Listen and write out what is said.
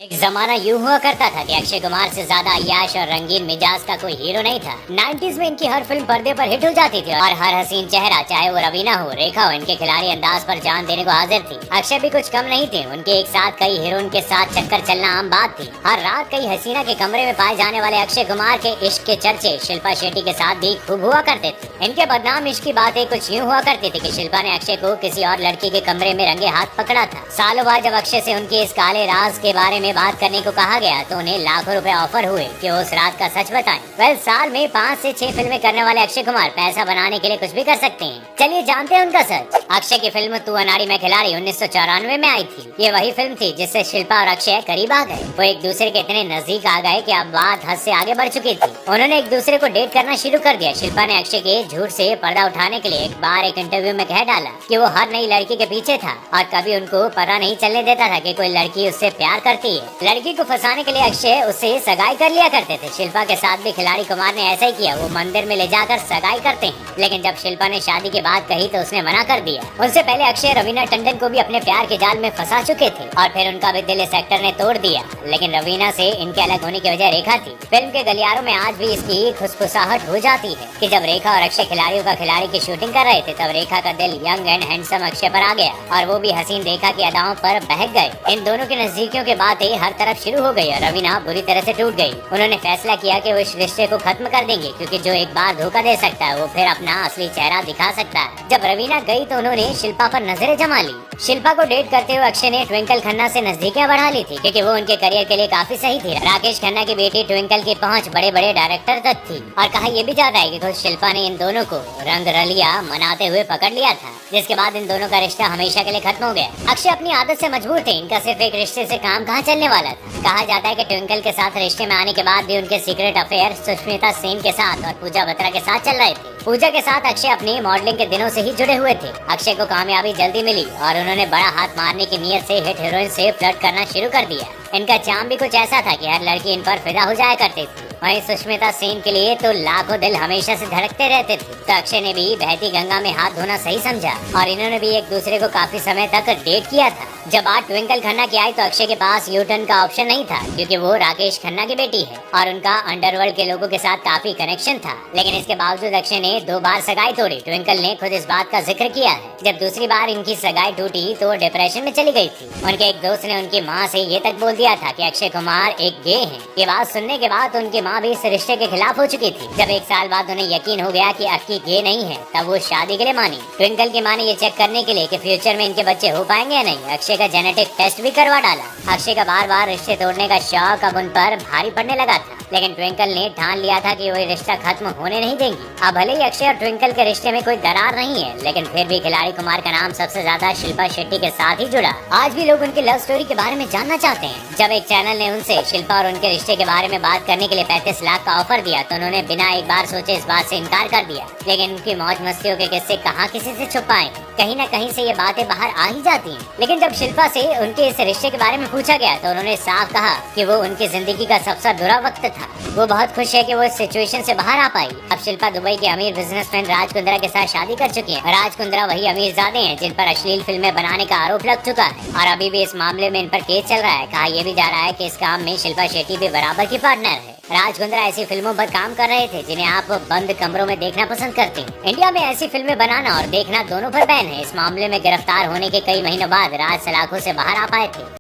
एक जमाना यूं हुआ करता था कि अक्षय कुमार से ज्यादा यश और रंगीन मिजाज का कोई हीरो नहीं था। 90s में इनकी हर फिल्म पर्दे पर हिट हो जाती थी और हर हसीन चेहरा, चाहे वो रवीना हो, रेखा हो, इनके खिलाड़ी अंदाज पर जान देने को हाजिर थी। अक्षय भी कुछ कम नहीं थे। उनके एक साथ कई हीरोइन के साथ चक्कर चलना आम बात थी। हर रात कई हसीना के कमरे में पाए जाने वाले अक्षय कुमार के इश्क के चर्चे शिल्पा शेट्टी के साथ भी खूब हुआ करते थे। इनके बदनाम इश्क की बातें कुछ यूँ हुआ करती थी कि शिल्पा ने अक्षय को किसी और लड़की के कमरे में रंगे हाथ पकड़ा था। सालों बाद जब अक्षय से उनके इस काले राज के बारे में बात करने को कहा गया तो उन्हें लाखों रुपए ऑफर हुए कि उस रात का सच बताएं। वेल, साल में 5 से 6 फिल्में करने वाले अक्षय कुमार पैसा बनाने के लिए कुछ भी कर सकते हैं। चलिए जानते हैं उनका सच। अक्षय की फिल्म तू अनाड़ी मैं खिलाड़ी 1994 में आई थी। ये वही फिल्म थी जिससे शिल्पा और अक्षय करीब आ गए। वो एक दूसरे के इतने नजदीक आ गए कि अब बात हद से आगे बढ़ चुकी थी। उन्होंने एक दूसरे को डेट करना शुरू कर दिया। शिल्पा ने अक्षय के झूठ से पर्दा उठाने के लिए एक बार एक इंटरव्यू में कह डाला कि वो हर नई लड़की के पीछे था और कभी उनको पता नहीं चलने देता था कि कोई लड़की उससे प्यार करती है। लड़की को फंसाने के लिए अक्षय उससे सगाई कर लिया करते थे। शिल्पा के साथ भी खिलाड़ी कुमार ने ऐसा ही किया। वो मंदिर में ले जाकर सगाई करते हैं, लेकिन जब शिल्पा ने शादी की बात कही तो उसने मना कर दिया। उनसे पहले अक्षय रवीना टंडन को भी अपने प्यार के जाल में फंसा चुके थे और फिर उनका भी दिल इस एक्टर ने तोड़ दिया। लेकिन रवीना से इनके अलग होने की वजह रेखा थी। फिल्म के गलियारों में आज भी इसकी खुसफुसाहट हो जाती है कि जब रेखा और अक्षय खिलाड़ियों का खिलाड़ी की शूटिंग कर रहे थे तब रेखा का दिल यंग एंड हैंडसम अक्षय पर आ गया और वो भी हसीन रेखा की अदाओं पर बहक गए। इन दोनों की नजदीकियों की बातें हर तरफ शुरू हो गई और रवीना बुरी तरह से टूट गई। उन्होंने फैसला किया कि वो इस रिश्ते को खत्म कर देंगे, क्योंकि जो एक बार धोखा दे सकता है वो फिर अपना असली चेहरा दिखा सकता है। जब रवीना गई तो उन्होंने शिल्पा पर नजरें जमा ली। शिल्पा को डेट करते हुए अक्षय ने ट्विंकल खन्ना से नजदीकियां बढ़ा ली थी, क्योंकि वो उनके करियर के लिए काफी सही थी। राकेश खन्ना की बेटी ट्विंकल की पहुंच बड़े बड़े डायरेक्टर तक थी और कहा यह भी जाता है कि खुद शिल्पा ने इन दोनों को रंग रलिया मनाते हुए पकड़ लिया था, जिसके बाद इन दोनों का रिश्ता हमेशा के लिए खत्म हो गया। अक्षय अपनी आदत से मजबूर थे। इनका सिर्फ एक रिश्ते से काम कहाँ चलने वाला था। कहा जाता है कि ट्विंकल के साथ रिश्ते में आने के बाद भी उनके सीक्रेट अफेयर सुष्मिता सेन के साथ और पूजा बत्रा के साथ चल रहे थे। पूजा के साथ अक्षय अपनी मॉडलिंग के दिनों से ही जुड़े हुए थे। अक्षय को कामयाबी जल्दी मिली और उन्होंने बड़ा हाथ मारने की नियत से हिट हीरोइन से फ्लर्ट करना शुरू कर दिया। इनका चार्म भी कुछ ऐसा था कि हर लड़की इन पर फिदा हो जाया करती थी। वहीं सुष्मिता सेन के लिए तो लाखों दिल हमेशा से धड़कते रहते थे। तो अक्षय ने भी बहती गंगा में हाथ धोना सही समझा और इन्होंने भी एक दूसरे को काफी समय तक डेट किया था। जब बात ट्विंकल खन्ना की आई तो अक्षय के पास यूटर्न का ऑप्शन नहीं था, क्योंकि वो राकेश खन्ना की बेटी है और उनका अंडरवर्ल्ड के लोगों के साथ काफी कनेक्शन था। लेकिन इसके बावजूद अक्षय ने 2 बार सगाई तोड़ी। ट्विंकल ने खुद इस बात का जिक्र किया है। जब दूसरी बार इनकी सगाई टूटी तो वो डिप्रेशन में चली गई थी। उनके एक दोस्त ने उनकी माँ से ये तक बोल दिया था कि अक्षय कुमार एक गे हैं। ये बात सुनने के बाद उनकी माँ भी इस रिश्ते के खिलाफ हो चुकी थी। जब 1 साल बाद उन्हें यकीन हो गया कि अक्की गे नहीं है तब वो शादी के लिए मानी। ट्विंकल की माँ ने ये चेक करने के लिए कि फ्यूचर में इनके बच्चे हो पाएंगे या नहीं, अक्षय का जेनेटिक टेस्ट भी करवा डाला। अक्षय का बार बार रिश्ते तोड़ने का शौक अब उन पर भारी पड़ने लगा था, लेकिन ट्विंकल ने ठान लिया था कि वो रिश्ता खत्म होने नहीं देंगी। अब भले ही अक्षय और ट्विंकल के रिश्ते में कोई दरार नहीं है, लेकिन फिर भी खिलाड़ी कुमार का नाम सबसे ज्यादा शिल्पा शेट्टी के साथ ही जुड़ा। आज भी लोग उनकी लव स्टोरी के बारे में जानना चाहते हैं। जब एक चैनल ने उनसे शिल्पा और उनके रिश्ते के बारे में बात करने के लिए 35 लाख का ऑफर दिया तो उन्होंने बिना एक बार सोचे इस बात से इनकार कर दिया। लेकिन उनकी मौज मस्तियों के किस्से कहाँ किसी से छुपाए, कहीं न कहीं से ये बातें बाहर आ ही जाती हैं। लेकिन जब शिल्पा से उनके इस रिश्ते के बारे में पूछा गया तो उन्होंने साफ कहा कि वो उनकी जिंदगी का सबसे बुरा वक्त था। वो बहुत खुश है कि वो इस सिचुएशन से बाहर आ पाई। अब शिल्पा दुबई के अमीर बिजनेसमैन राज कुंद्रा के साथ शादी कर चुकी है। राज कुंद्रा वही अमीरजादे हैं जिन पर अश्लील फिल्में बनाने का आरोप लग चुका है और अभी भी इस मामले में इन पर केस चल रहा है। कहा यह भी जा रहा है कि इस काम में शिल्पा शेट्टी भी बराबर की पार्टनर है। राज कुंद्रा ऐसी फिल्मों पर काम कर रहे थे जिन्हें आप बंद कमरों में देखना पसंद करते हैं। इंडिया में ऐसी फिल्में बनाना और देखना दोनों पर बैन है। इस मामले में गिरफ्तार होने के कई महीनों बाद राज सलाखों से बाहर आ पाए थे।